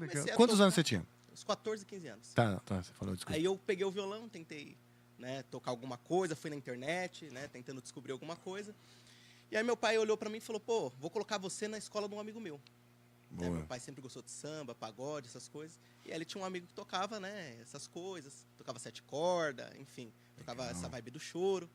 legal. Quantos anos você tinha? Uns 14, 15 anos. Tá, você falou, desculpa. Aí eu peguei o violão, tentei, né, tocar alguma coisa, fui na internet, né, tentando descobrir alguma coisa. E aí meu pai olhou pra mim e falou, pô, vou colocar você na escola de um amigo meu. Né, meu pai sempre gostou de samba, pagode, essas coisas. E aí ele tinha um amigo que tocava, né, essas coisas. Tocava 7 cordas, enfim. Tocava essa vibe do choro.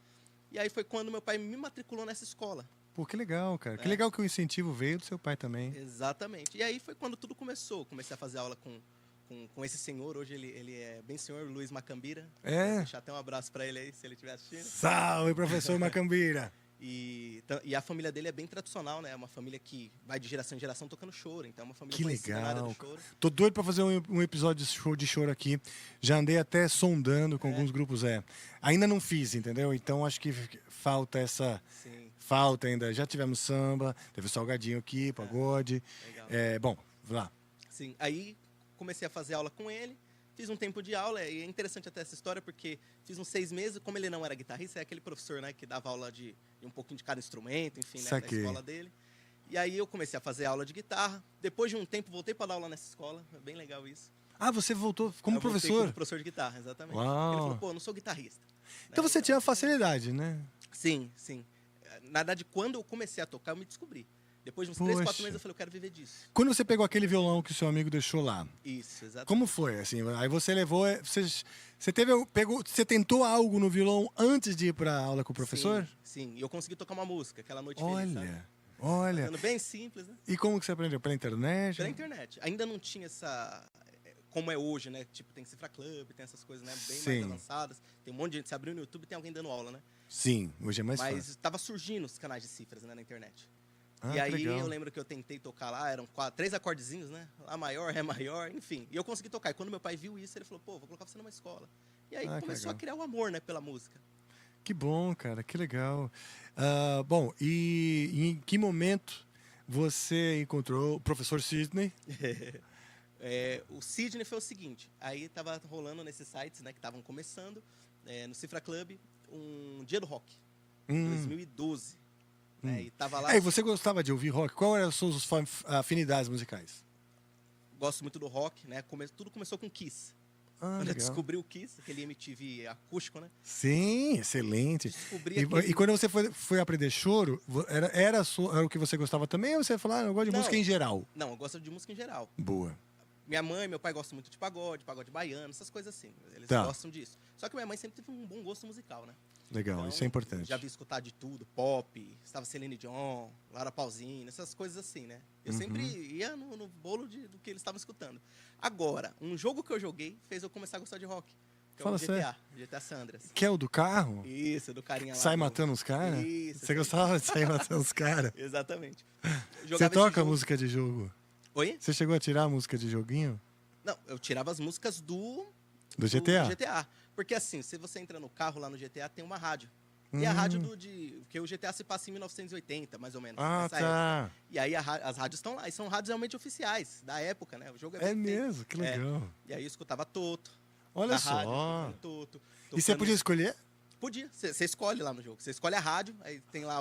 E aí foi quando meu pai me matriculou nessa escola. Pô, que legal, cara. Que legal que o incentivo veio do seu pai também. Exatamente. E aí foi quando tudo começou. Comecei a fazer aula com esse senhor. Hoje ele é bem senhor, Luiz Macambira. É? Vou deixar até um abraço pra ele aí, se ele estiver assistindo. Salve, professor Macambira. E a família dele é bem tradicional, né? É uma família que vai de geração em geração tocando choro. Então é uma família Que conhecida na área legal. do choro. Tô doido pra fazer um episódio de choro aqui. Já andei até sondando com alguns grupos. Ainda não fiz, entendeu? Então acho que falta essa... Sim. Falta ainda. Já tivemos samba, teve o Salgadinho aqui, pagode. Legal. Bom, vamos lá. Sim. Aí comecei a fazer aula com ele. Fiz um tempo de aula, e é interessante até essa história, porque fiz uns 6 meses, como ele não era guitarrista, é aquele professor, né, que dava aula de um pouquinho de cada instrumento, enfim, né, na escola dele. E aí eu comecei a fazer aula de guitarra. Depois de um tempo, voltei para dar aula nessa escola, é bem legal isso. Ah, você voltou como professor? Como professor de guitarra, exatamente. Uau. Ele falou, pô, eu não sou guitarrista. Então Né? você tinha facilidade, né? Sim, sim. Na verdade, quando eu comecei a tocar, eu me descobri. Depois de uns 3, 4 meses, eu falei, eu quero viver disso. Quando você pegou aquele violão que o seu amigo deixou lá, Isso, exatamente. como foi? Assim, aí você levou... Você tentou algo no violão antes de ir pra aula com o professor? Sim, e eu consegui tocar uma música, aquela noite feliz, sabe? Olha. Fazendo bem simples, né? E como que você aprendeu? Pela internet? Pela internet. Ainda não tinha essa... Como é hoje, né? Tipo, tem Cifra Club, tem essas coisas, né? Bem mais avançadas. Tem um monte de gente. Se abriu no YouTube, tem alguém dando aula, né? Sim, hoje é mais fácil. Mas tava surgindo os canais de cifras, né, na internet. Ah, e aí legal. eu lembro que eu tentei tocar lá, eram 3 acordezinhos, né? Lá maior, Ré maior, enfim. E eu consegui tocar. E quando meu pai viu isso, ele falou, pô, vou colocar você numa escola. E aí começou a criar o amor, né, pela música. Que bom, cara, que legal. Bom, e em que momento você encontrou o professor Sidney? O Sidney foi o seguinte, aí tava rolando nesses sites, né, que estavam começando, no Cifra Club, um dia do rock, 2012. Né, e tava lá... E você gostava de ouvir rock? Qual eram as suas afinidades musicais? Gosto muito do rock, né? Tudo começou com Kiss. Quando eu descobri o Kiss, aquele MTV acústico, né? Sim, excelente. E quando você foi aprender choro, era o que você gostava também? Ou você falou, eu gosto de música em geral? Não, eu gosto de música em geral. Boa. Minha mãe e meu pai gostam muito de pagode baiano, essas coisas assim. Eles gostam disso. Só que minha mãe sempre teve um bom gosto musical, né? Legal, então, isso é importante. Já vi escutar de tudo, pop, estava Celine Dion, Laura Pausini, essas coisas assim, né? Eu sempre ia no bolo do que eles estavam escutando. Agora, um jogo que eu joguei fez eu começar a gostar de rock. Que é o GTA San Andreas. Que é o do carro? Isso, do carinha lá. Sai matando os caras? Isso. Você gostava de sair matando os caras? Exatamente. Você toca música de jogo? Oi? Você chegou a tirar a música de joguinho? Não, eu tirava as músicas do GTA? Do GTA. Porque assim, se você entra no carro lá no GTA, tem uma rádio. E a rádio porque o GTA se passa em 1980, mais ou menos. Ah, tá. Época. E aí as rádios estão lá. E são rádios realmente oficiais, da época, né? O jogo é mesmo? Que legal. E aí eu escutava Toto. Olha só. Rádio, Toto, e você podia escolher? Podia. Você escolhe lá no jogo. Você escolhe a rádio, aí tem lá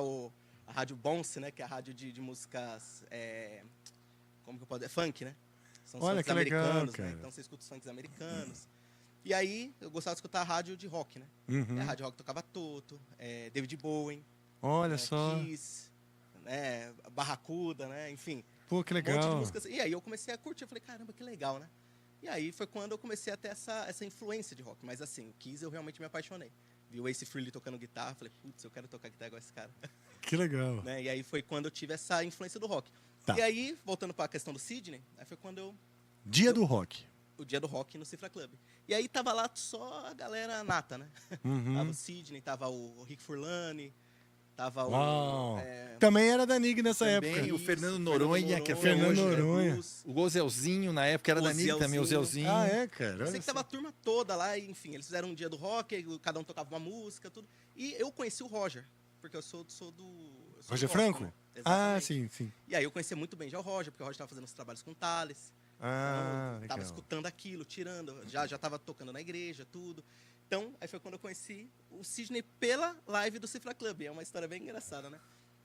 a rádio Bonce, né? Que é a rádio de músicas... como que eu posso dizer? Funk, né? São os funks americanos, né? Então você escuta os funks americanos. E aí, eu gostava de escutar a rádio de rock, né? A rádio rock tocava Toto, David Bowie. Olha só. Kiss, né? Barracuda, né? Enfim. Pô, que legal. Um monte de músicas. E aí eu comecei a curtir. Eu falei, caramba, que legal, né? E aí foi quando eu comecei a ter essa influência de rock. Mas assim, o Kiss eu realmente me apaixonei. Vi o Ace Frehley tocando guitarra. Falei, putz, eu quero tocar guitarra igual esse cara. Que legal. Né? E aí foi quando eu tive essa influência do rock. Tá. E aí, voltando para a questão do Sidney, aí foi quando eu... Dia do rock. O dia do rock no Cifra Club. E aí tava lá só a galera nata, né? Tava o Sidney, tava o Rick Furlani, tava o... Também era da NIG nessa também época. O Fernando Noronha, que é Fernando Noronha. O Gozelzinho, na época, era da NIG também, o Zelzinho. Ah, é, cara? Eu sei que tava a turma toda lá, e, enfim, eles fizeram um dia do rock, cada um tocava uma música, tudo. E eu conheci o Roger, porque eu sou do Roger gospel, Franco? né? Ah, sim. E aí eu conhecia muito bem já o Roger, porque o Roger tava fazendo os trabalhos com o Thales. Legal. Tava escutando aquilo, tirando, já tava tocando na igreja, tudo. Então, aí foi quando eu conheci o Sidney pela live do Cifra Club. É uma história bem engraçada, né?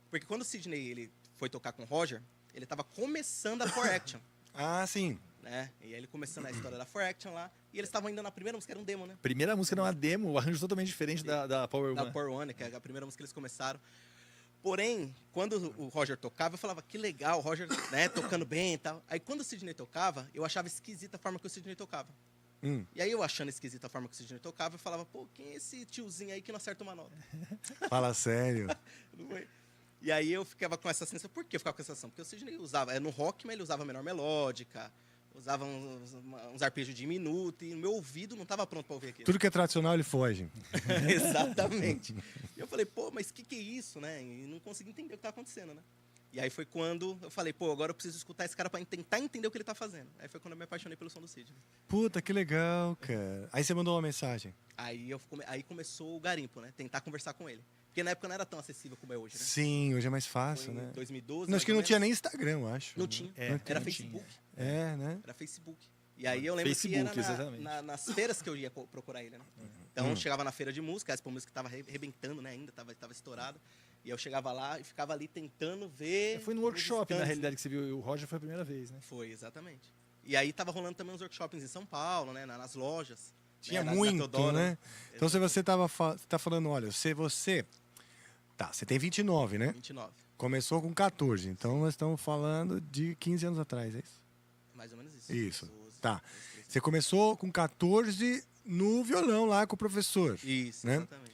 Porque quando o Sidney ele foi tocar com o Roger, ele tava começando a Core Action. Ah, sim. né? E aí ele começando a história da For Action lá. E eles estavam ainda na primeira música, era um demo, né? Primeira música era uma demo, o arranjo totalmente diferente da Power Da One. Power One, que é a primeira música que eles começaram. Porém, quando o Roger tocava, eu falava, que legal, o Roger, né, tocando bem e tal. Aí quando o Sidney tocava, eu achava esquisita a forma que o Sidney tocava. E aí eu achando esquisita a forma que o Sidney tocava, eu falava, pô, quem é esse tiozinho aí que não acerta uma nota? Fala sério. Não foi? E aí eu ficava com essa sensação. Por que eu ficava com essa sensação? Porque o Sidney usava, no rock, mas ele usava menor melódica, usava uns arpejos de minuto, e o meu ouvido não estava pronto para ouvir aquilo. Tudo que é tradicional, ele foge. Exatamente. E eu falei, pô, mas o que é isso, né? E não consegui entender o que estava acontecendo, né? E aí foi quando eu falei, pô, agora eu preciso escutar esse cara para tentar entender o que ele tá fazendo. Aí foi quando eu me apaixonei pelo som do Sidney. Puta, que legal, cara. Aí você mandou uma mensagem. Aí começou o garimpo, né? Tentar conversar com ele. Porque na época não era tão acessível como é hoje, né? Sim, hoje é mais fácil, Foi né? em 2012. Não, acho que não tinha nem Instagram, eu acho. Não tinha. Era Facebook. É, né? Era Facebook. E aí eu lembro Facebook, que era exatamente. nas feiras que eu ia procurar ele, né? Então eu chegava na feira de música, a Expo Música tava arrebentando, né? Ainda tava estourado. E eu chegava lá e ficava ali tentando ver. Foi no workshop, na realidade, que você viu. O Roger foi a primeira vez, né? Foi, exatamente. E aí tava rolando também uns workshops em São Paulo, né? Nas lojas. Tinha né? muito, Teodoro, né? Então se você tá falando, olha, se você... Tá, você tem 29, né? 29. Começou com 14, então nós estamos falando de 15 anos atrás, é isso? Mais ou menos isso. Isso, 12, tá. 13. Você começou com 14 no violão lá com o professor. Isso, né? exatamente.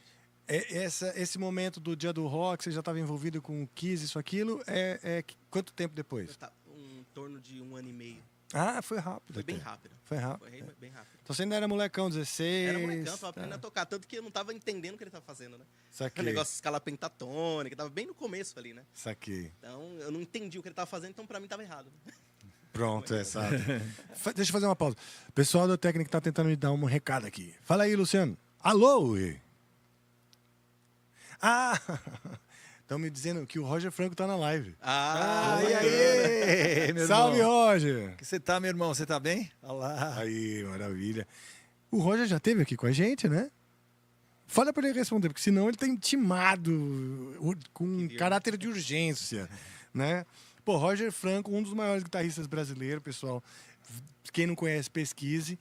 Esse momento do dia do rock, você já estava envolvido com o Kiss, isso, aquilo, quanto tempo depois? Em torno de 1 ano e meio. Ah, foi rápido. Foi bem até. rápido. Foi rápido. Foi bem rápido. Então você ainda era molecão, 16. Era molecão, tava aprendendo tá. a tocar. Tanto que eu não tava entendendo o que ele tava fazendo, né? O Saquei, negócio de escala pentatônica, tava bem no começo ali, né? saquei. Então eu não entendi o que ele tava fazendo, então pra mim tava errado. Pronto, exato. Deixa eu fazer uma pausa. O pessoal da técnica tá tentando me dar um recado aqui. Fala aí, Luciano. Alô? Ah, estão me dizendo que o Roger Franco tá na live. Ah, E aí, meu Salve, irmão? Roger! Que você tá, meu irmão? Você tá bem? Olha lá. Aí, maravilha. O Roger já esteve aqui com a gente, né? Fala para ele responder, porque senão ele tá intimado com caráter de urgência, né? Pô, Roger Franco, um dos maiores guitarristas brasileiros, pessoal. Quem não conhece, pesquise.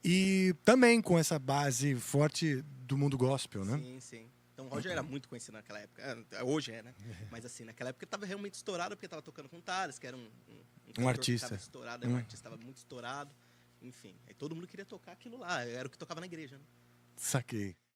E também com essa base forte do mundo gospel, né? Sim, sim. Então o Roger era muito conhecido naquela época. Hoje é, né? Mas assim, naquela época ele tava realmente estourado, porque tava tocando com o Thales, que era um cantor artista. Que tava estourado, um artista tava muito estourado. Enfim, aí todo mundo queria tocar aquilo lá. Era o que tocava na igreja, né? Saquei.